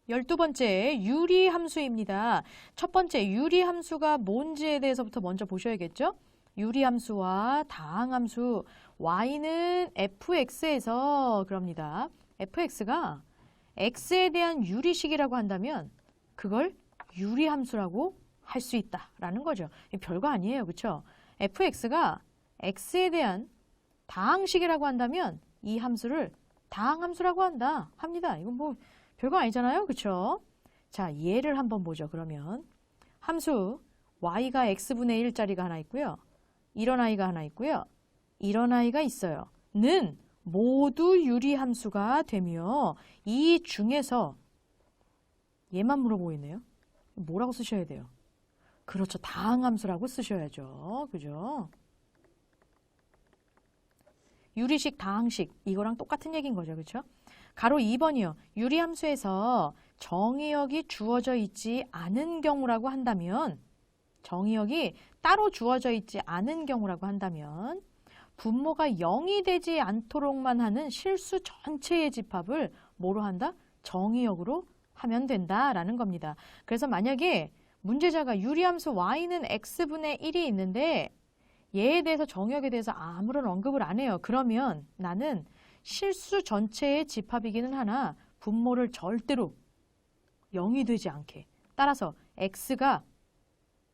12번째 유리함수입니다. 첫 번째 유리함수가 뭔지에 대해서부터 먼저 보셔야겠죠? 유리함수와 다항함수 y는 fx에서 그럽니다. fx가 x에 대한 유리식이라고 한다면 그걸 유리함수라고 할 수 있다라는 거죠. 별거 아니에요. 그렇죠? fx가 x에 대한 다항식이라고 한다면 이 함수를 다항함수라고 합니다. 이건 뭐 별거 아니잖아요. 그렇죠? 자, 예를 한번 보죠. 그러면 함수 y가 x분의 1짜리가 하나 있고요. 이런 아이가 하나 있고요. 이런 아이가 있어요. 는 모두 유리함수가 되며 이 중에서 얘만 물어보고 있네요. 뭐라고 쓰셔야 돼요? 그렇죠. 다항함수라고 쓰셔야죠. 그죠? 유리식, 다항식 이거랑 똑같은 얘기인 거죠. 그렇죠? 가로 2번이요. 유리함수에서 정의역이 주어져 있지 않은 경우라고 한다면 정의역이 따로 주어져 있지 않은 경우라고 한다면 분모가 0이 되지 않도록만 하는 실수 전체의 집합을 뭐로 한다? 정의역으로 하면 된다라는 겁니다. 그래서 만약에 문제자가 유리함수 y는 x분의 1이 있는데 얘에 대해서 정의역에 대해서 아무런 언급을 안 해요. 그러면 나는 실수 전체의 집합이기는 하나 분모를 절대로 0이 되지 않게 따라서 x가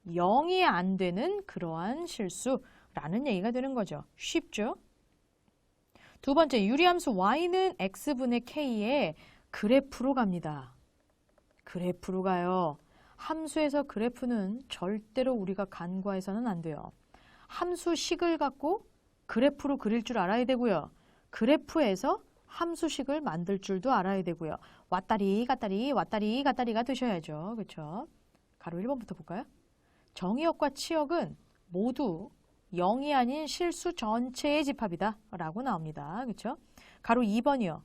0이 안 되는 그러한 실수라는 얘기가 되는 거죠. 쉽죠? 두 번째, 유리함수 y는 x분의 k에 그래프로 갑니다. 그래프로 가요. 함수에서 그래프는 절대로 우리가 간과해서는 안 돼요. 함수식을 갖고 그래프로 그릴 줄 알아야 되고요. 그래프에서 함수식을 만들 줄도 알아야 되고요. 왔다리 갔다리 왔다리 갔다리가 되셔야죠. 그렇죠? 가로 1번부터 볼까요? 정의역과 치역은 모두 0이 아닌 실수 전체의 집합이다 라고 나옵니다. 그렇죠? 가로 2번이요.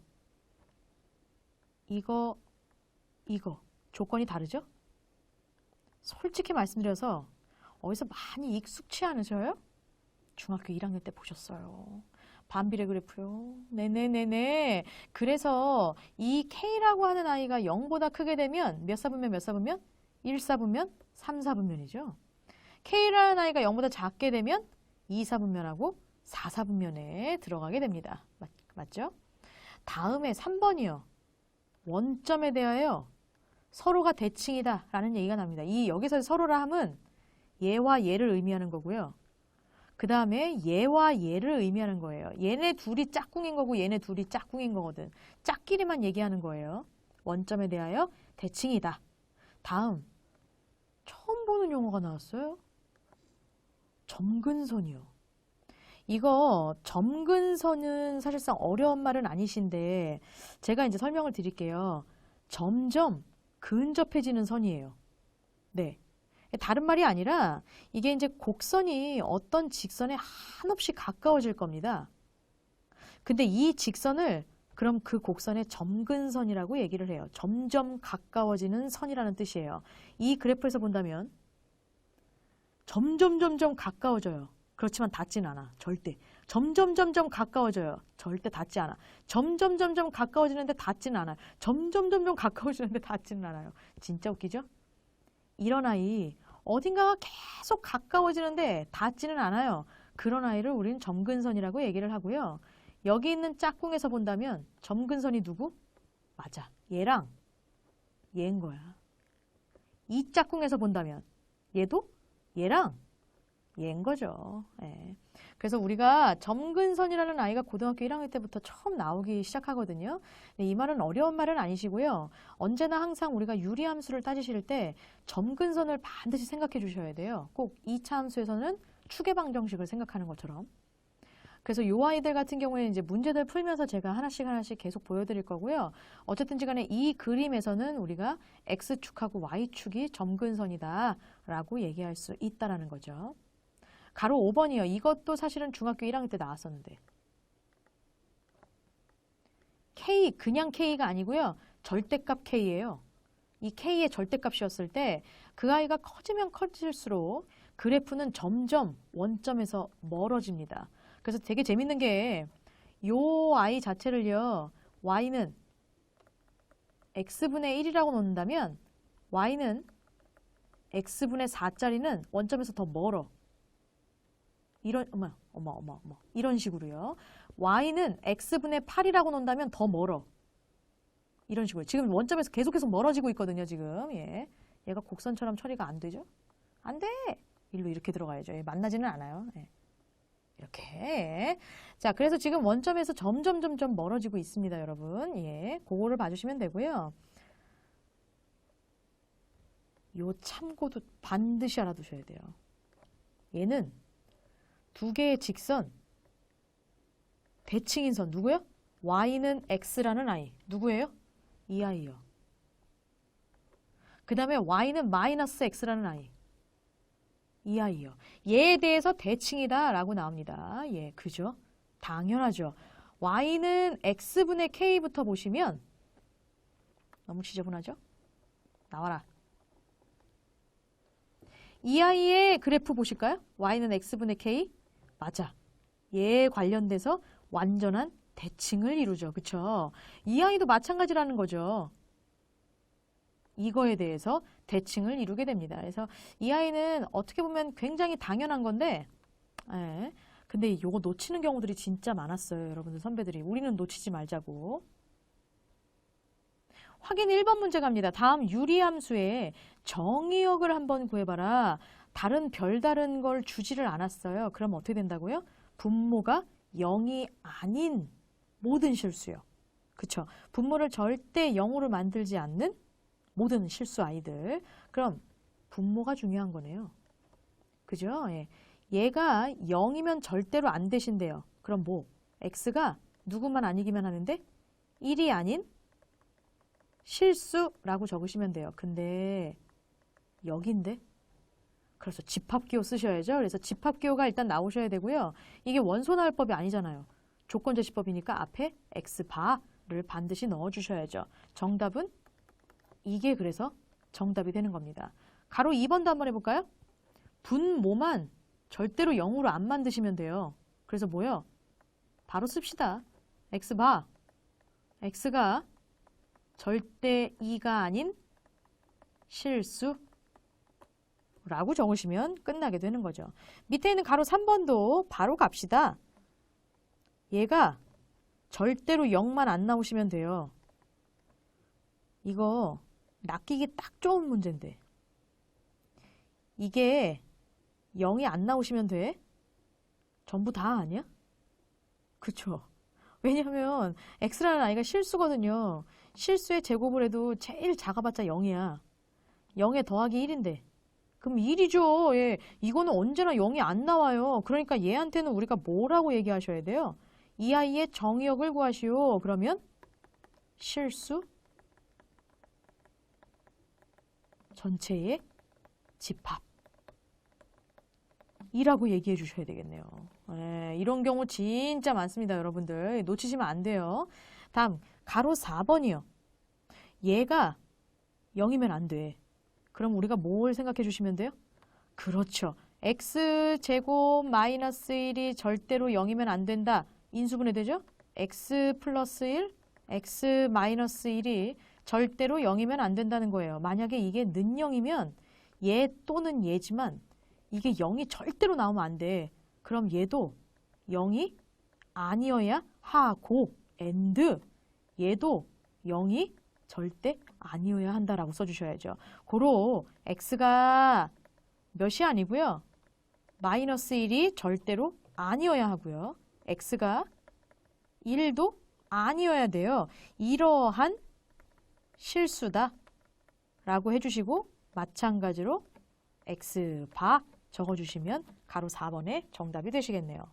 이거 조건이 다르죠? 솔직히 말씀드려서 어디서 많이 익숙치 않으셔요? 중학교 1학년 때 보셨어요. 반비례 그래프요. 네네네네. 그래서 이 K라고 하는 아이가 0보다 크게 되면 몇 사분면 몇 사분면? 1사분면, 3사분면이죠. K라는 아이가 0보다 작게 되면 2사분면하고 4사분면에 들어가게 됩니다. 맞죠? 다음에 3번이요. 원점에 대하여 서로가 대칭이다 라는 얘기가 납니다. 이 여기서 서로라 함은 얘와 얘를 의미하는 거고요. 그 다음에 얘와 얘를 의미하는 거예요. 얘네 둘이 짝꿍인 거고 얘네 둘이 짝꿍인 거거든. 짝끼리만 얘기하는 거예요. 원점에 대하여 대칭이다. 다음, 처음 보는 용어가 나왔어요. 점근선이요. 이거 점근선은 사실상 어려운 말은 아니신데 제가 이제 설명을 드릴게요. 점점 근접해지는 선이에요. 네. 다른 말이 아니라 이게 이제 곡선이 어떤 직선에 한없이 가까워질 겁니다. 근데 이 직선을 그럼 그 곡선의 점근선이라고 얘기를 해요. 점점 가까워지는 선이라는 뜻이에요. 이 그래프에서 본다면 점점 가까워져요. 그렇지만 닿진 않아. 절대. 점점 가까워져요. 절대 닿지 않아. 점점 가까워지는데 닿지는 않아요. 점점 가까워지는데 닿지는 않아요. 진짜 웃기죠? 이런 아이 어딘가가 계속 가까워지는데 닿지는 않아요. 그런 아이를 우리는 점근선이라고 얘기를 하고요. 여기 있는 짝꿍에서 본다면 점근선이 누구? 맞아. 얘랑 얘인 거야. 이 짝꿍에서 본다면 얘도 얘랑 얘인 거죠. 예. 그래서 우리가 점근선이라는 아이가 고등학교 1학년 때부터 처음 나오기 시작하거든요. 이 말은 어려운 말은 아니시고요. 언제나 항상 우리가 유리함수를 따지실 때 점근선을 반드시 생각해 주셔야 돼요. 꼭 2차 함수에서는 추계방정식을 생각하는 것처럼. 그래서 이 아이들 같은 경우에는 이제 문제들 풀면서 제가 하나씩 계속 보여드릴 거고요. 어쨌든지 간에 이 그림에서는 우리가 X축하고 Y축이 점근선이다 라고 얘기할 수 있다라는 거죠. 가로 5번이요. 이것도 사실은 중학교 1학년 때 나왔었는데. K, 그냥 K가 아니고요. 절대값 K예요. 이 K의 절대값이었을 때 그 아이가 커지면 커질수록 그래프는 점점 원점에서 멀어집니다. 그래서 되게 재밌는 게 요 아이 자체를요. Y는 x분의 1이라고 놓는다면 y는 x분의 4짜리는 원점에서 더 멀어. 이런 이런 식으로요. y는 x분의 8이라고 놓는다면 더 멀어. 이런 식으로. 지금 원점에서 계속 멀어지고 있거든요, 지금. 예. 얘가 곡선처럼 처리가 안 되죠? 안 돼! 일로 이렇게 들어가야죠. 예. 만나지는 않아요. 예. 이렇게. 예. 자, 그래서 지금 원점에서 점점 멀어지고 있습니다, 여러분. 예. 그거를 봐주시면 되고요. 요 참고도 반드시 알아두셔야 돼요. 얘는 두 개의 직선, 대칭인 선 누구요? y는 x라는 i. 누구예요? 이 i요. 그 다음에 y는 마이너스 x라는 i. 이 i요. 얘에 대해서 대칭이다 라고 나옵니다. 예, 그죠? 당연하죠. y는 x분의 k부터 보시면 너무 지저분하죠? 나와라. 이 i의 그래프 보실까요? y는 x분의 k. 맞아. 얘에 관련돼서 완전한 대칭을 이루죠. 그쵸? 이 i도 마찬가지라는 거죠. 이거에 대해서 대칭을 이루게 됩니다. 그래서 이 i는 어떻게 보면 굉장히 당연한 건데, 예. 근데 이거 놓치는 경우들이 진짜 많았어요. 여러분들 선배들이. 우리는 놓치지 말자고. 확인 1번 문제 갑니다. 다음 유리함수의 정의역을 한번 구해봐라. 다른 별다른 걸 주지를 않았어요. 그럼 어떻게 된다고요? 분모가 0이 아닌 모든 실수요. 그쵸? 분모를 절대 0으로 만들지 않는 모든 실수 아이들. 그럼 분모가 중요한 거네요. 그죠? 예. 얘가 0이면 절대로 안 되신대요. 그럼 뭐? x가 누구만 아니기만 하는데 1이 아닌 실수라고 적으시면 돼요. 근데 여기인데? 그래서 집합기호 쓰셔야죠. 그래서 집합기호가 일단 나오셔야 되고요. 이게 원소나열법이 아니잖아요. 조건제시법이니까 앞에 x바를 반드시 넣어주셔야죠. 정답은 이게 그래서 정답이 되는 겁니다. 가로 2번도 한번 해볼까요? 분모만 절대로 0으로 안 만드시면 돼요. 그래서 뭐요? 바로 씁시다. x바. x가 절대 2가 아닌 실수 라고 적으시면 끝나게 되는 거죠. 밑에 있는 가로 3번도 바로 갑시다. 얘가 절대로 0만 안 나오시면 돼요. 이거 낚이기 딱 좋은 문제인데 이게 0이 안 나오시면 돼? 전부 다 아니야? 그쵸? 왜냐면 x라는 아이가 실수거든요. 실수의 제곱을 해도 제일 작아봤자 0이야. 0에 더하기 1인데 그럼 1이죠. 예. 이거는 언제나 0이 안 나와요. 그러니까 얘한테는 우리가 뭐라고 얘기하셔야 돼요? 이 아이의 정의역을 구하시오. 그러면 실수 전체의 집합 이라고 얘기해 주셔야 되겠네요. 예, 이런 경우 진짜 많습니다. 여러분들 놓치시면 안 돼요. 다음 가로 4번이요. 얘가 0이면 안 돼. 그럼 우리가 뭘 생각해 주시면 돼요? 그렇죠. x제곱 마이너스 1이 절대로 0이면 안 된다. 인수분해 되죠? x 플러스 1, x 마이너스 1이 절대로 0이면 안 된다는 거예요. 만약에 이게 는 0이면 얘 또는 얘지만 이게 0이 절대로 나오면 안 돼. 그럼 얘도 0이 아니어야 하고 and 얘도 0이 절대 아니어야 한다라고 써주셔야죠. 고로 x가 몇이 아니고요. 마이너스 1이 절대로 아니어야 하고요. x가 1도 아니어야 돼요. 이러한 실수다 라고 해주시고 마찬가지로 x바 적어주시면 가로 4번의 정답이 되시겠네요.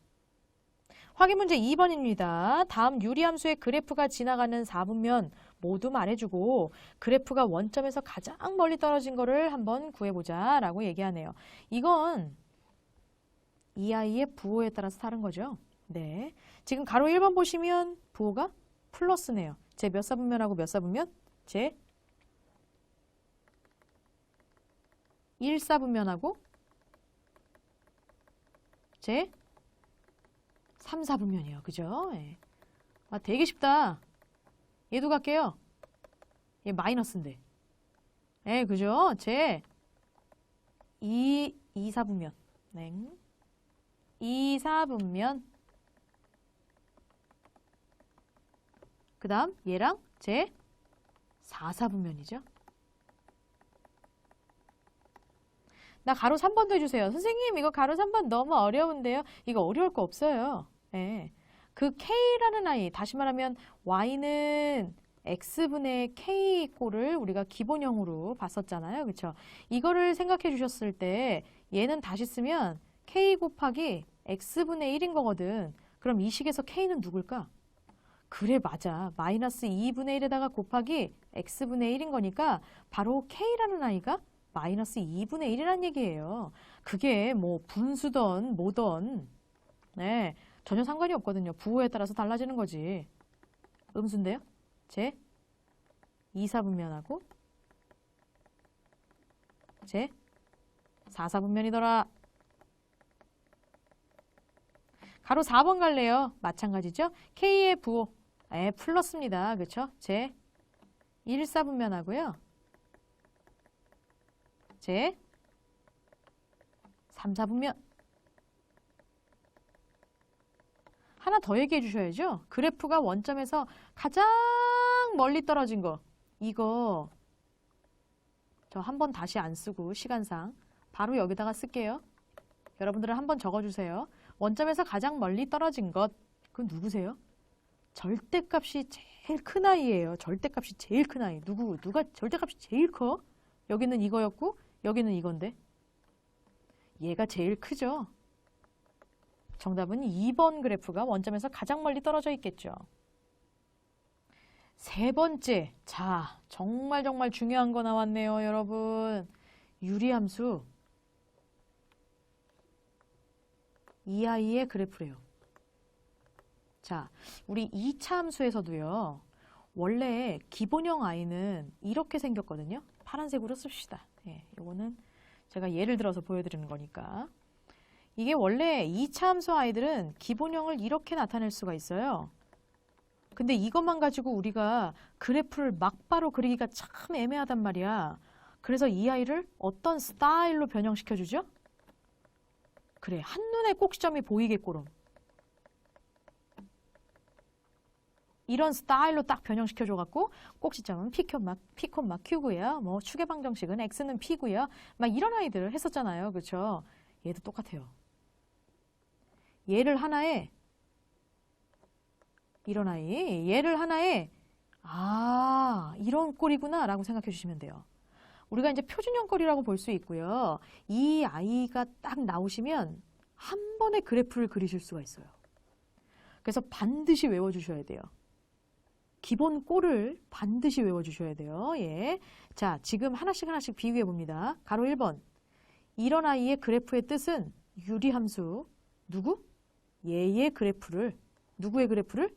확인 문제 2번입니다. 다음 유리함수의 그래프가 지나가는 4분면 모두 말해주고 그래프가 원점에서 가장 멀리 떨어진 거를 한번 구해보자 라고 얘기하네요. 이건 이 아이의 부호에 따라서 다른 거죠. 네, 지금 가로 1번 보시면 부호가 플러스네요. 제 몇 사분면하고 몇 사분면? 제 1사분면하고 제 3사분면이요. 그죠? 예. 아, 되게 쉽다. 얘도 갈게요. 얘 마이너스인데. 예, 그죠? 제 2사분면. 네. 2사분면. 그 다음 얘랑 제 4사분면이죠. 나 가로 3번도 해주세요. 선생님 이거 가로 3번 너무 어려운데요. 이거 어려울 거 없어요. 예. 그 K라는 아이, 다시 말하면 Y는 X분의 K 꼴을 우리가 기본형으로 봤었잖아요. 그렇죠? 이거를 생각해 주셨을 때 얘는 다시 쓰면 K 곱하기 X분의 1인 거거든. 그럼 이 식에서 K는 누굴까? 그래, 맞아. 마이너스 2분의 1에다가 곱하기 X분의 1인 거니까 바로 K라는 아이가 마이너스 2분의 1이란 얘기예요. 그게 뭐 분수든 뭐든 네, 전혀 상관이 없거든요. 부호에 따라서 달라지는 거지. 음수인데요. 제 2사분면하고 제 4사분면이더라. 가로 4번 갈래요. 마찬가지죠. K의 부호 플러스입니다. 그렇죠? 제 1사분면하고요. 제 3사분면. 하나 더 얘기해 주셔야죠. 그래프가 원점에서 가장 멀리 떨어진 거. 이거 저 한 번 다시 안 쓰고 시간상 바로 여기다가 쓸게요. 여러분들은 한번 적어주세요. 원점에서 가장 멀리 떨어진 것. 그건 누구세요? 절대값이 제일 큰 아이예요. 절대값이 제일 큰 아이. 누가 절대값이 제일 커? 여기는 이거였고 여기는 이건데. 얘가 제일 크죠? 정답은 2번 그래프가 원점에서 가장 멀리 떨어져 있겠죠. 세 번째. 자, 정말 중요한 거 나왔네요, 여러분. 유리함수. 이 아이의 그래프래요. 자, 우리 2차 함수에서도요. 원래 기본형 아이는 이렇게 생겼거든요. 파란색으로 씁시다. 예, 이거는 제가 예를 들어서 보여드리는 거니까. 이게 원래 2차 함수 아이들은 기본형을 이렇게 나타낼 수가 있어요. 근데 이것만 가지고 우리가 그래프를 막바로 그리기가 참 애매하단 말이야. 그래서 이 아이를 어떤 스타일로 변형시켜주죠? 그래, 한눈에 꼭지점이 보이게끔. 이런 스타일로 딱 변형시켜줘갖고 꼭지점은 P, Q고요. 뭐 축의 방정식은 X는 P고요. 막 이런 아이들을 했었잖아요. 그렇죠? 얘도 똑같아요. 얘를 하나에 이런 아이, 얘를 하나에 이런 꼴이구나 라고 생각해 주시면 돼요. 우리가 이제 표준형 꼴이라고 볼 수 있고요. 이 아이가 딱 나오시면 한 번에 그래프를 그리실 수가 있어요. 그래서 반드시 외워주셔야 돼요. 기본 꼴을 반드시 외워주셔야 돼요. 예. 자, 지금 하나씩 비교해 봅니다. 가로 1번. 이런 아이의 그래프의 뜻은 유리함수. 누구? 얘의 그래프를. 누구의 그래프를?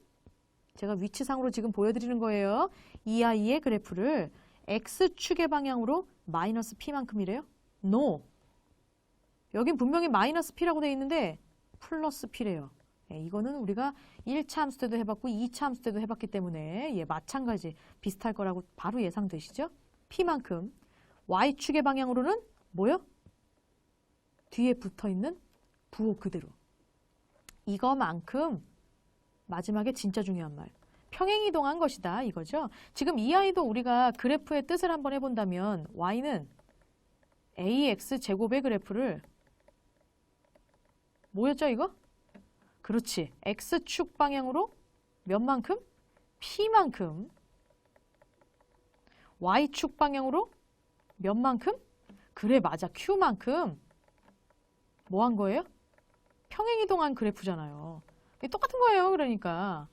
제가 위치상으로 지금 보여드리는 거예요. 이 아이의 그래프를 X축의 방향으로 마이너스 P만큼이래요? No. 여긴 분명히 마이너스 P라고 되어 있는데 플러스 P래요. 예, 이거는 우리가 1차 함수 때도 해봤고 2차 함수 때도 해봤기 때문에 마찬가지 비슷할 거라고 바로 예상되시죠? P만큼. Y축의 방향으로는 뭐요? 뒤에 붙어있는 부호 그대로. 이거만큼 마지막에 진짜 중요한 말. 평행이동한 것이다 이거죠. 지금 이 아이도 우리가 그래프의 뜻을 한번 해본다면 Y는 AX 제곱의 그래프를 뭐였죠 이거? 그렇지. X축 방향으로 몇만큼? P만큼. Y축 방향으로 몇만큼? 그래 맞아. Q만큼. 뭐 한 거예요? 평행이동한 그래프잖아요. 똑같은 거예요. 그러니까.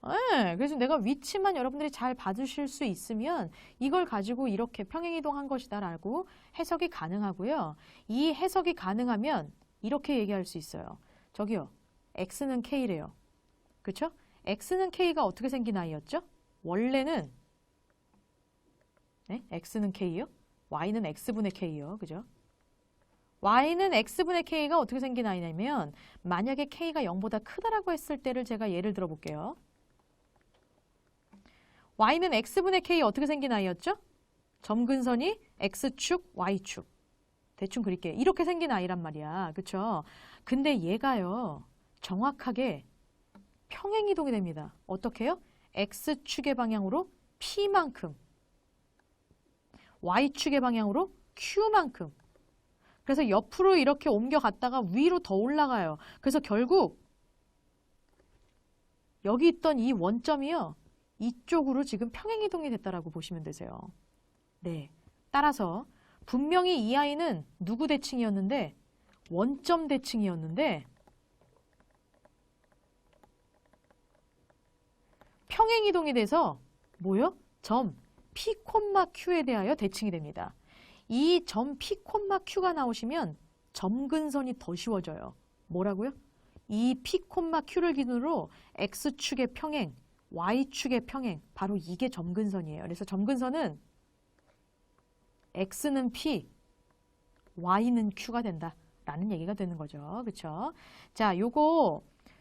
네, 그래서 내가 위치만 여러분들이 잘 봐주실 수 있으면 이걸 가지고 이렇게 평행이동한 것이다 라고 해석이 가능하고요. 이 해석이 가능하면 이렇게 얘기할 수 있어요. 저기요. X는 K래요. 그렇죠? X는 K가 어떻게 생긴 아이였죠? 원래는 네? X는 K요? Y는 X분의 K요. 그죠? Y는 X분의 K가 어떻게 생긴 아이냐면 만약에 K가 0보다 크다라고 했을 때를 제가 예를 들어 볼게요. y는 x분의 k 어떻게 생긴 아이였죠? 점근선이 x축, y축. 대충 그릴게요. 이렇게 생긴 아이란 말이야. 그쵸? 근데 얘가요. 정확하게 평행이동이 됩니다. 어떻게 해요? x축의 방향으로 p만큼, y축의 방향으로 q만큼. 그래서 옆으로 이렇게 옮겨갔다가 위로 더 올라가요. 그래서 결국 여기 있던 이 원점이요. 이쪽으로 지금 평행이동이 됐다라고 보시면 되세요. 네. 따라서 분명히 이 아이는 누구 대칭이었는데? 원점 대칭이었는데 평행이동이 돼서 뭐요? 점 P, Q에 대하여 대칭이 됩니다. 이 점 P, Q가 나오시면 점근선이 더 쉬워져요. 뭐라고요? 이 P, Q를 기준으로 X축의 평행, Y축의 평행, 바로 이게 점근선이에요. 그래서 점근선은 X는 P, Y는 Q가 된다라는 얘기가 되는 거죠. 그렇죠? 자,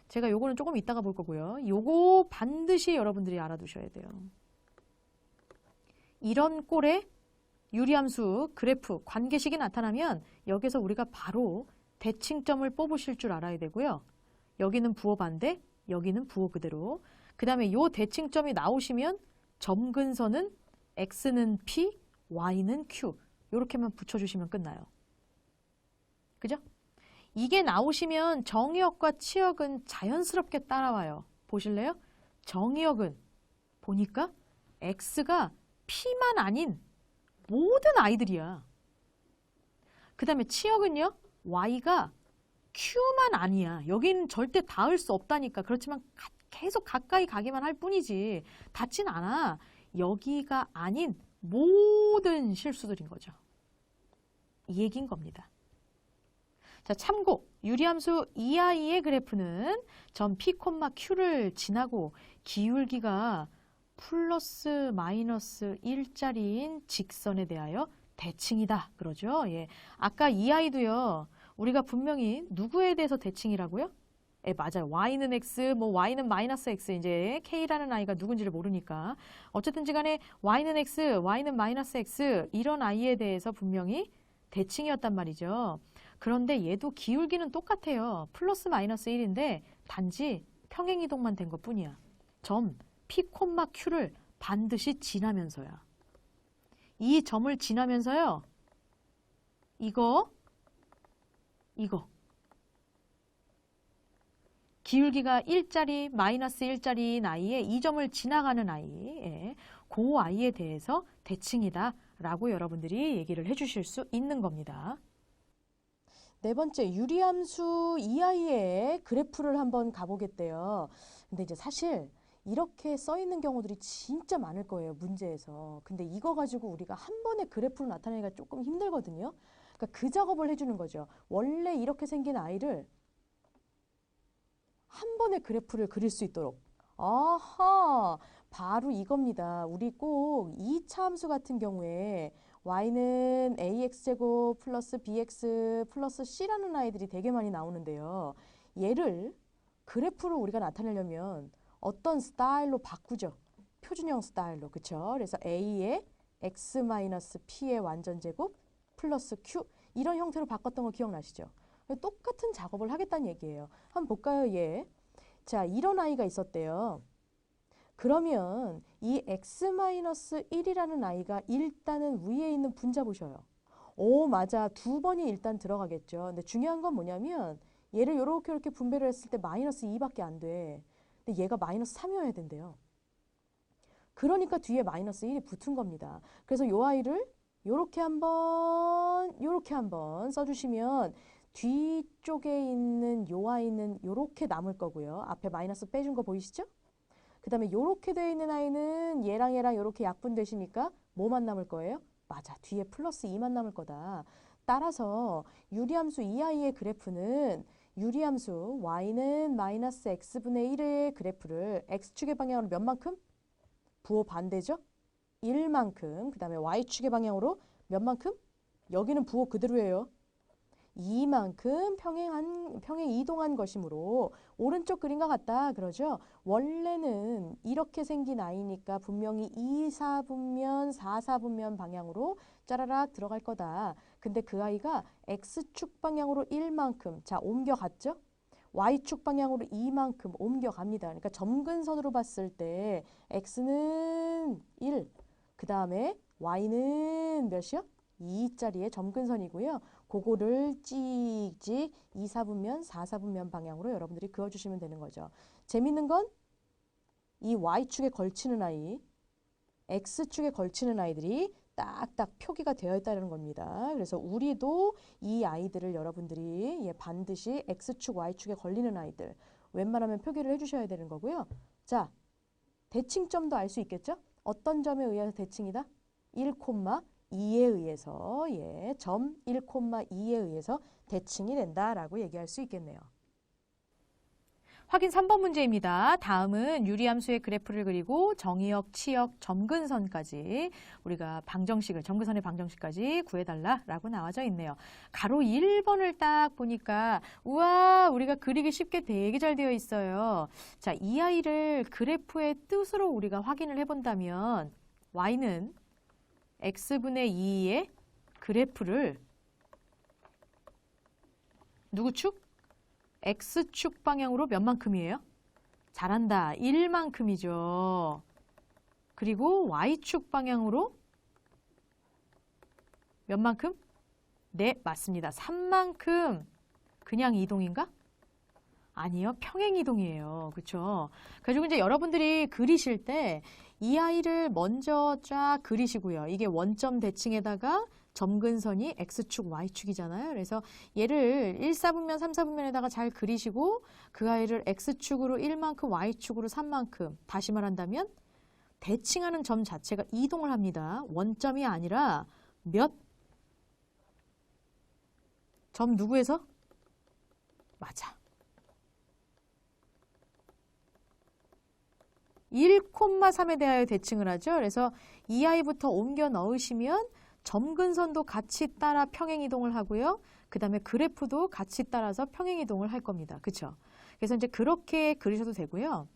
제가 요거는 조금 이따가 볼 거고요. 요거 반드시 여러분들이 알아두셔야 돼요. 이런 꼴의 유리함수, 그래프, 관계식이 나타나면 여기서 우리가 바로 대칭점을 뽑으실 줄 알아야 되고요. 여기는 부호 반대, 여기는 부호 그대로. 그 다음에 요 대칭점이 나오시면 점근선은 X는 P, Y는 Q. 이렇게만 붙여주시면 끝나요. 그죠? 이게 나오시면 정의역과 치역은 자연스럽게 따라와요. 보실래요? 정의역은 보니까 X가 P만 아닌 모든 아이들이야. 그 다음에 치역은요. Y가 Q만 아니야. 여기는 절대 닿을 수 없다니까. 그렇지만 계속 가까이 가기만 할 뿐이지 닿진 않아. 여기가 아닌 모든 실수들인 거죠. 이 얘기인 겁니다. 자, 참고 유리함수 EI의 그래프는 점 P, Q를 지나고 기울기가 플러스 마이너스 1짜리인 직선에 대하여 대칭이다. 그러죠? 예. 아까 EI도요. 우리가 분명히 누구에 대해서 대칭이라고요? 예, 맞아요. Y는 X, 뭐 Y는 마이너스 X, 이제 K라는 아이가 누군지를 모르니까. 어쨌든지 간에 Y는 X, Y는 마이너스 X 이런 아이에 대해서 분명히 대칭이었단 말이죠. 그런데 얘도 기울기는 똑같아요. 플러스 마이너스 1인데 단지 평행이동만 된 것뿐이야. 점 P, Q를 반드시 지나면서야. 이 점을 지나면서요. 이거 기울기가 1짜리, 마이너스 1짜리인 아이에 이 점을 지나가는 아이, 그 아이에 대해서 대칭이다 라고 여러분들이 얘기를 해주실 수 있는 겁니다. 네 번째, 유리함수 EI의 그래프를 한번 가보겠대요. 근데 이제 사실 이렇게 써 있는 경우들이 진짜 많을 거예요, 문제에서. 근데 이거 가지고 우리가 한 번에 그래프로 나타내기가 조금 힘들거든요. 그러니까 그 작업을 해주는 거죠. 원래 이렇게 생긴 아이를 한 번에 그래프를 그릴 수 있도록. 아하, 바로 이겁니다. 우리 꼭 2차 함수 같은 경우에 y는 ax제곱 플러스 bx 플러스 c라는 아이들이 되게 많이 나오는데요. 얘를 그래프로 우리가 나타내려면 어떤 스타일로 바꾸죠? 표준형 스타일로, 그쵸? 그래서 a의 x-p의 완전제곱 플러스 q 이런 형태로 바꿨던 거 기억나시죠? 똑같은 작업을 하겠다는 얘기예요. 한번 볼까요, 얘? 자, 이런 아이가 있었대요. 그러면 이 x-1이라는 아이가 일단은 위에 있는 분자 보셔요. 오, 맞아. 두 번이 일단 들어가겠죠. 근데 중요한 건 뭐냐면 얘를 이렇게 분배를 했을 때 마이너스 2밖에 안 돼. 근데 얘가 마이너스 3이어야 된대요. 그러니까 뒤에 마이너스 1이 붙은 겁니다. 그래서 이 아이를 요렇게 한번 써주시면 뒤쪽에 있는 요 아이는 요렇게 남을 거고요. 앞에 마이너스 빼준 거 보이시죠? 그 다음에 요렇게 되어 있는 아이는 얘랑 요렇게 약분되시니까 뭐만 남을 거예요? 맞아. 뒤에 플러스 2만 남을 거다. 따라서 유리함수 EI의 그래프는 유리함수 y는 마이너스 x분의 1의 그래프를 x축의 방향으로 몇 만큼? 부호 반대죠? 1만큼. 그 다음에 y축의 방향으로 몇 만큼? 여기는 부호 그대로예요. 이만큼 평행 이동한 것이므로 오른쪽 그림과 같다 그러죠. 원래는 이렇게 생긴 아이니까 분명히 2, 4분면, 4, 4분면 방향으로 짜라락 들어갈 거다. 근데 그 아이가 X축 방향으로 1만큼, 자, 옮겨갔죠? Y축 방향으로 2만큼 옮겨갑니다. 그러니까 점근선으로 봤을 때 X는 1, 그 다음에 Y는 몇이요? 2짜리의 점근선이고요. 그거를 찍찍 2, 4분면, 4, 4분면 방향으로 여러분들이 그어주시면 되는 거죠. 재밌는 건 이 Y축에 걸치는 아이, X축에 걸치는 아이들이 딱딱 표기가 되어 있다는 겁니다. 그래서 우리도 이 아이들을 여러분들이 반드시 X축, Y축에 걸리는 아이들 웬만하면 표기를 해주셔야 되는 거고요. 자, 대칭점도 알 수 있겠죠? 어떤 점에 의해서 대칭이다? 1,2에 의해서 점 1,2에 의해서 대칭이 된다라고 얘기할 수 있겠네요. 확인 3번 문제입니다. 다음은 유리함수의 그래프를 그리고 정의역, 치역, 점근선까지 우리가 점근선의 방정식까지 구해달라라고 나와져 있네요. 가로 1번을 딱 보니까 우와, 우리가 그리기 쉽게 되게 잘 되어 있어요. 자, 이 아이를 그래프의 뜻으로 우리가 확인을 해본다면 y는 x분의 2의 그래프를 누구 축? X축 방향으로 몇만큼이에요? 잘한다. 1만큼이죠. 그리고 Y축 방향으로 몇만큼? 네, 맞습니다. 3만큼 그냥 이동인가? 아니요. 평행 이동이에요. 그렇죠? 그래가지고 이제 여러분들이 그리실 때 이 아이를 먼저 쫙 그리시고요. 이게 원점 대칭에다가 점근선이 X축, Y축이잖아요. 그래서 얘를 1, 4분면, 3, 4분면에다가 잘 그리시고 그 아이를 X축으로 1만큼, Y축으로 3만큼 다시 말한다면 대칭하는 점 자체가 이동을 합니다. 원점이 아니라 몇? 점 누구에서? 맞아. 1,3에 대하여 대칭을 하죠. 그래서 이 아이부터 옮겨 넣으시면 점근선도 같이 따라 평행 이동을 하고요. 그 다음에 그래프도 같이 따라서 평행 이동을 할 겁니다. 그렇죠? 그래서 이제 그렇게 그리셔도 되고요.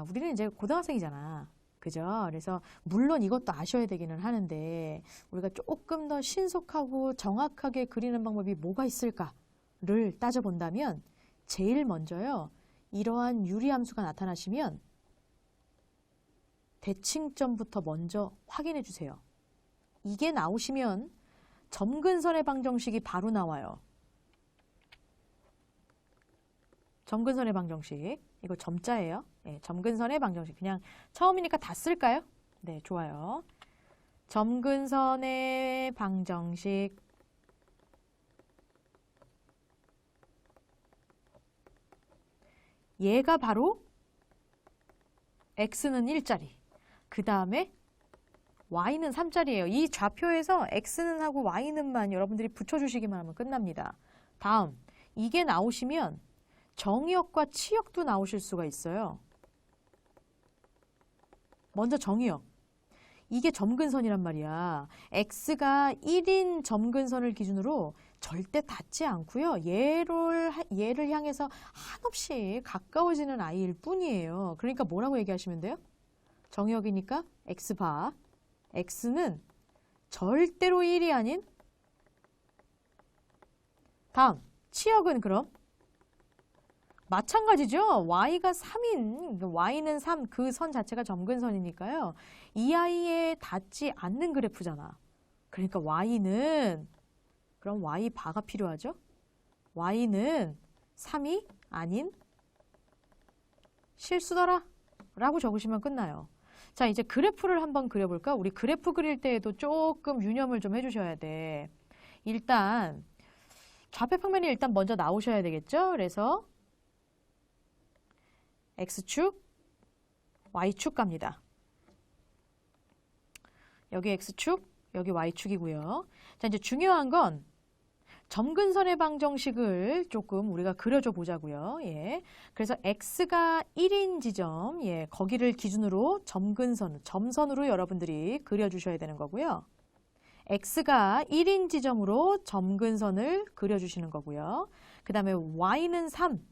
우리는 이제 고등학생이잖아. 그죠? 그래서 물론 이것도 아셔야 되기는 하는데 우리가 조금 더 신속하고 정확하게 그리는 방법이 뭐가 있을까를 따져본다면 제일 먼저요. 이러한 유리함수가 나타나시면 대칭점부터 먼저 확인해 주세요. 이게 나오시면 점근선의 방정식이 바로 나와요. 점근선의 방정식. 이거 점자예요. 네, 점근선의 방정식. 그냥 처음이니까 다 쓸까요? 네, 좋아요. 점근선의 방정식. 얘가 바로 x는 1짜리. 그 다음에 y는 3짜리예요. 이 좌표에서 x는 하고 y는만 여러분들이 붙여주시기만 하면 끝납니다. 다음, 이게 나오시면 정의역과 치역도 나오실 수가 있어요. 먼저 정의역. 이게 점근선이란 말이야. x가 1인 점근선을 기준으로 절대 닿지 않고요. 얘를 향해서 한없이 가까워지는 아이일 뿐이에요. 그러니까 뭐라고 얘기하시면 돼요? 정의역이니까 x바. x는 절대로 1이 아닌 다음, 치역은 그럼 마찬가지죠. y가 3인, y는 3, 그 선 자체가 점근선이니까요. 이 아이에 닿지 않는 그래프잖아. 그러니까 y는, 그럼 y바가 필요하죠. y는 3이 아닌 실수더라 라고 적으시면 끝나요. 자, 이제 그래프를 한번 그려볼까? 우리 그래프 그릴 때에도 조금 유념을 좀 해주셔야 돼. 일단 좌표평면이 일단 먼저 나오셔야 되겠죠? 그래서 X축, Y축 갑니다. 여기 X축, 여기 Y축이고요. 자, 이제 중요한 건 점근선의 방정식을 조금 우리가 그려줘 보자고요. 예. 그래서 X가 1인 지점, 예, 거기를 기준으로 점근선, 점선으로 여러분들이 그려주셔야 되는 거고요. x가 1인 지점으로 점근선을 그려주시는 거고요. 그 다음에 y는 3.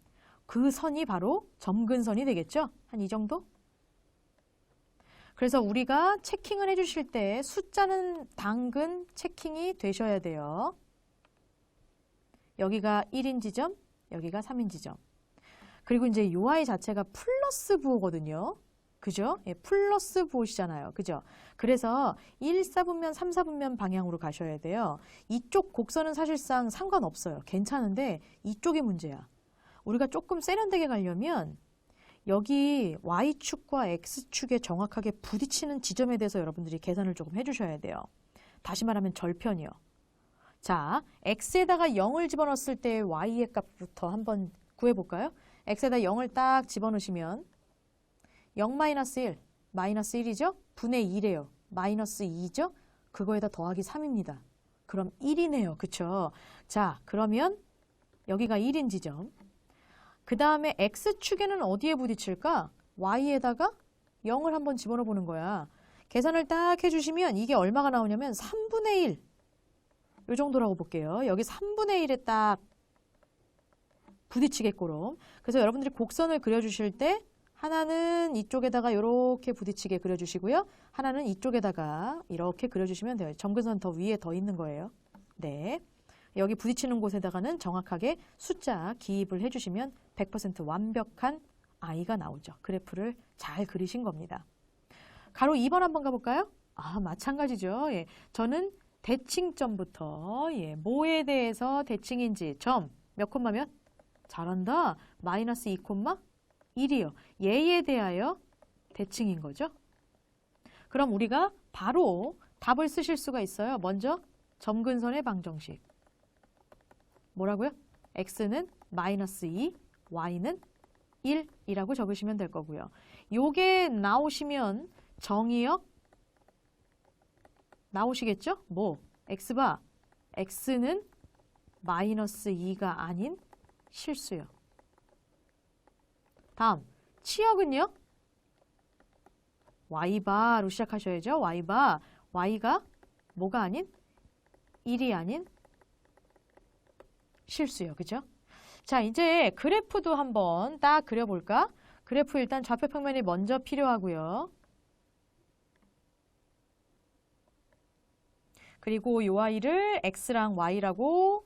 그 선이 바로 점근선이 되겠죠? 한 이 정도? 그래서 우리가 체킹을 해주실 때 숫자는 당근 체킹이 되셔야 돼요. 여기가 1인 지점, 여기가 3인 지점. 그리고 이제 요 y 자체가 플러스 부호거든요. 그죠? 예, 플러스 부호시잖아요. 그죠? 그래서 1, 4분면, 3, 4분면 방향으로 가셔야 돼요. 이쪽 곡선은 사실상 상관없어요. 괜찮은데 이쪽이 문제야. 우리가 조금 세련되게 가려면 여기 Y축과 X축에 정확하게 부딪히는 지점에 대해서 여러분들이 계산을 조금 해주셔야 돼요. 다시 말하면 절편이요. 자, X에다가 0을 집어넣었을 때 Y의 값부터 한번 구해볼까요? X에다 0을 딱 집어넣으시면 0-1, 마이너스 1이죠? 분의 2래요. 마이너스 2죠? 그거에다 더하기 3입니다. 그럼 1이네요. 그쵸? 자, 그러면 여기가 1인 지점. 그 다음에 X축에는 어디에 부딪힐까? Y에다가 0을 한번 집어넣어 보는 거야. 계산을 딱 해주시면 이게 얼마가 나오냐면 3분의 1. 요 정도라고 볼게요. 여기 3분의 1에 딱 부딪히게끔. 그래서 여러분들이 곡선을 그려주실 때 하나는 이쪽에다가 이렇게 부딪히게 그려주시고요. 하나는 이쪽에다가 이렇게 그려주시면 돼요. 점근선 더 위에 더 있는 거예요. 네. 여기 부딪히는 곳에다가는 정확하게 숫자 기입을 해주시면 100% 완벽한 i가 나오죠. 그래프를 잘 그리신 겁니다. 가로 2번 한번 가볼까요? 아, 마찬가지죠. 예. 저는 대칭점부터 뭐에 대해서 대칭인지 점 몇 콤마면? 잘한다. 마이너스 2 콤마 1이요. 얘에 대하여 대칭인 거죠. 그럼 우리가 바로 답을 쓰실 수가 있어요. 먼저 점근선의 방정식. 뭐라고요? x는 마이너스 2, y는 1이라고 적으시면 될 거고요. 요게 나오시면 정의역 나오시겠죠? 뭐? x바 x는 마이너스 2가 아닌 실수요. 다음, 치역은요? y바로 시작하셔야죠. y바, y가 뭐가 아닌? 1이 아닌 실수요. 그죠? 자, 이제 그래프도 한번 딱 그려볼까? 그래프 일단 좌표평면이 먼저 필요하고요. 그리고 요 y를 x랑 y라고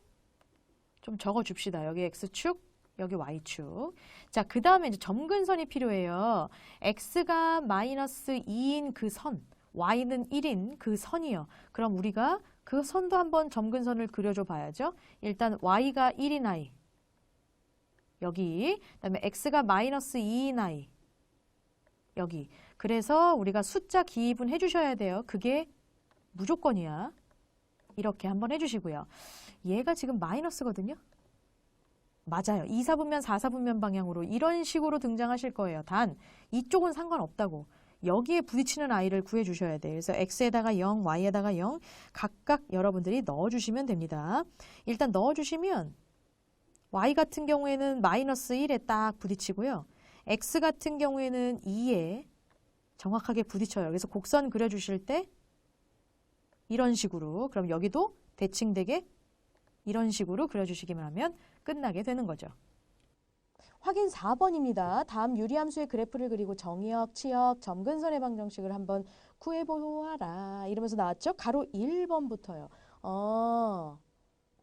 좀 적어줍시다. 여기 x축, 여기 y축. 자, 그 다음에 이제 점근선이 필요해요. x가 마이너스 2인 그 선, y는 1인 그 선이요. 그럼 우리가 그 선도 한번 점근선을 그려줘 봐야죠. 일단 y가 1인 i. 여기. 그다음에 x가 마이너스 2인 i. 여기. 그래서 우리가 숫자 기입은 해주셔야 돼요. 그게 무조건이야. 이렇게 한번 해주시고요. 얘가 지금 마이너스거든요. 맞아요. 2, 4분면, 4, 4분면 방향으로 이런 식으로 등장하실 거예요. 단 이쪽은 상관없다고. 여기에 부딪히는 i를 구해주셔야 돼요. 그래서 x에다가 0, y에다가 0 각각 여러분들이 넣어주시면 됩니다. 일단 넣어주시면 y 같은 경우에는 마이너스 1에 딱 부딪히고요. x 같은 경우에는 2에 정확하게 부딪혀요. 그래서 곡선 그려주실 때 이런 식으로, 그럼 여기도 대칭되게 이런 식으로 그려주시기만 하면 끝나게 되는 거죠. 확인 4번입니다. 다음 유리함수의 그래프를 그리고 정의역, 치역, 점근선의 방정식을 한번 구해보아라. 이러면서 나왔죠? 가로 1번부터요.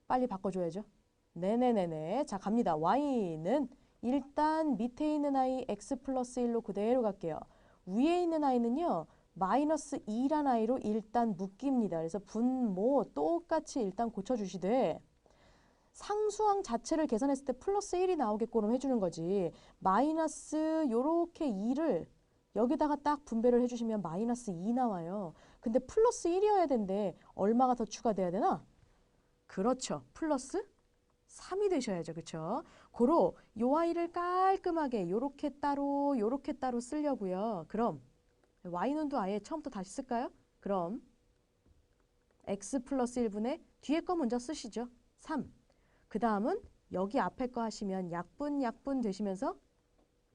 빨리 바꿔줘야죠. 네네네네. 자, 갑니다. y는 일단 밑에 있는 i x 플러스 1로 그대로 갈게요. 위에 있는 i는요. 마이너스 2란 i로 일단 묶입니다. 그래서 분모 똑같이 일단 고쳐주시되 상수항 자체를 계산했을 때 플러스 1이 나오게끔 해주는 거지. 마이너스 요렇게 2를 여기다가 딱 분배를 해주시면 마이너스 2 나와요. 근데 플러스 1이어야 되는데 얼마가 더 추가돼야 되나? 그렇죠. 플러스 3이 되셔야죠. 그렇죠? 고로 요 i를 깔끔하게 요렇게 따로 쓰려고요. 그럼 y는도 아예 처음부터 다시 쓸까요? 그럼 x 플러스 1분의 뒤에 거 먼저 쓰시죠. 3. 그 다음은 여기 앞에 거 하시면 약분 되시면서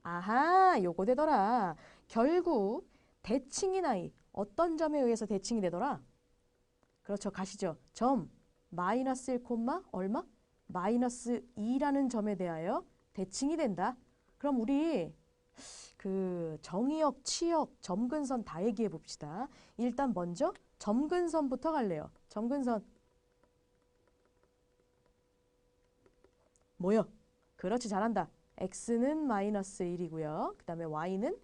아하 요거 되더라. 결국 대칭인 i 어떤 점에 의해서 대칭이 되더라? 그렇죠. 가시죠. 점 마이너스 1, 얼마? 마이너스 2라는 점에 대하여 대칭이 된다. 그럼 우리 그 정의역, 치역, 점근선 다 얘기해 봅시다. 일단 먼저 점근선부터 갈래요. 점근선. 뭐요? 그렇지, 잘한다. x는 마이너스 1이고요. 그 다음에 y는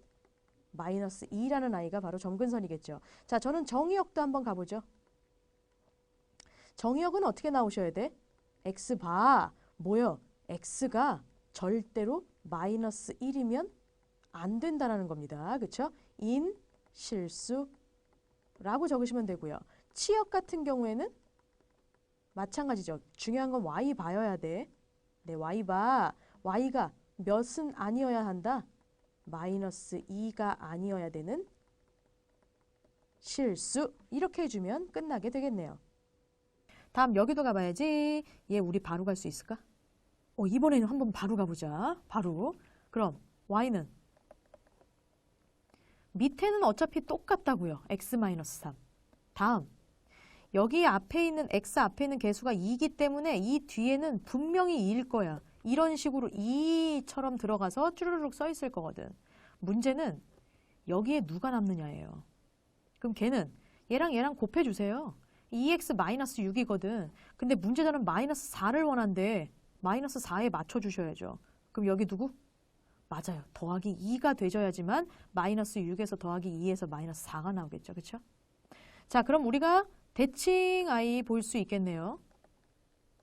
마이너스 2라는 아이가 바로 점근선이겠죠. 자, 저는 정의역도 한번 가보죠. 정의역은 어떻게 나오셔야 돼? x 봐. 뭐요? x가 절대로 마이너스 1이면 안 된다는 겁니다. 그렇죠? 인 실수라고 적으시면 되고요. 치역 같은 경우에는 마찬가지죠. 중요한 건 y 봐야 돼. 네, y 봐. y가 몇은 아니어야 한다? 마이너스 2가 아니어야 되는 실수. 이렇게 해주면 끝나게 되겠네요. 다음 여기도 가봐야지. 얘 우리 바로 갈 수 있을까? 이번에는 한번 바로 가보자. 바로. 그럼 y는 밑에는 어차피 똑같다고요. x-3. 다음 여기 앞에 있는 x 앞에 있는 개수가 2이기 때문에 이 뒤에는 분명히 2일 거야. 이런 식으로 2처럼 들어가서 쭈르륵 써 있을 거거든. 문제는 여기에 누가 남느냐예요. 그럼 걔는 얘랑 곱해주세요. 2x-6이거든. 근데 문제자는 마이너스 4를 원한대. 마이너스 4에 맞춰주셔야죠. 그럼 여기 누구? 맞아요. 더하기 2가 되져야지만 마이너스 6에서 더하기 2에서 마이너스 4가 나오겠죠. 그렇죠? 자, 그럼 우리가 대칭 I 볼 수 있겠네요.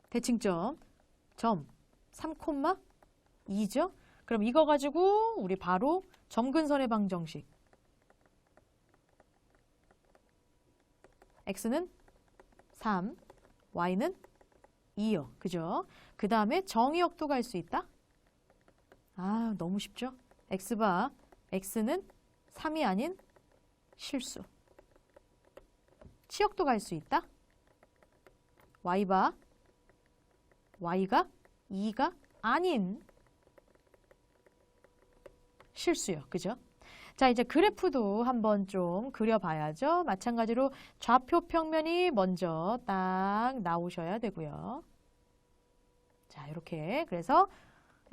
대칭점 점 3,2죠? 그럼 이거 가지고 우리 바로 점근선의 방정식. x는 3, y는 2요. 그죠? 그 다음에 정의역도 갈 수 있다? 아, 너무 쉽죠? x바, x는 3이 아닌 실수. 치역도 갈 수 있다? y바, y가 2가 아닌 실수요. 그죠? 자, 이제 그래프도 한번 좀 그려봐야죠. 마찬가지로 좌표 평면이 먼저 딱 나오셔야 되고요. 자, 이렇게. 그래서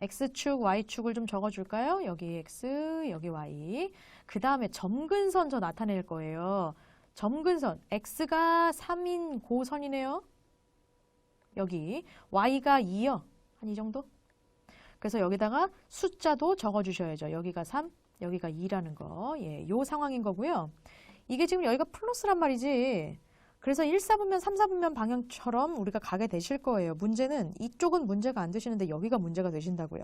x축, y축을 좀 적어줄까요? 여기 x, 여기 y. 그 다음에 점근선 저 나타낼 거예요. 점근선, x가 3인 고선이네요. 여기 y가 2요. 한 이 정도? 그래서 여기다가 숫자도 적어주셔야죠. 여기가 3, 여기가 2라는 거. 예, 요 상황인 거고요. 이게 지금 여기가 플러스란 말이지. 그래서 1, 4분면, 3, 4분면 방향처럼 우리가 가게 되실 거예요. 문제는 이쪽은 문제가 안 되시는데 여기가 문제가 되신다고요.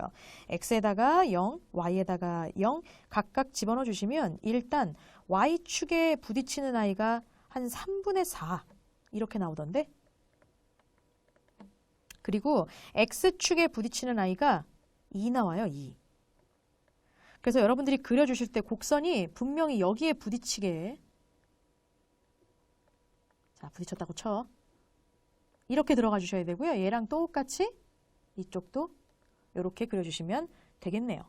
x에다가 0, y에다가 0 각각 집어넣어 주시면 일단 y축에 부딪히는 아이가 한 3분의 4 이렇게 나오던데. 그리고 x축에 부딪히는 아이가 2 나와요. 2. 그래서 여러분들이 그려주실 때 곡선이 분명히 여기에 부딪히게, 자, 부딪혔다고 쳐. 이렇게 들어가 주셔야 되고요. 얘랑 똑같이 이쪽도 이렇게 그려주시면 되겠네요.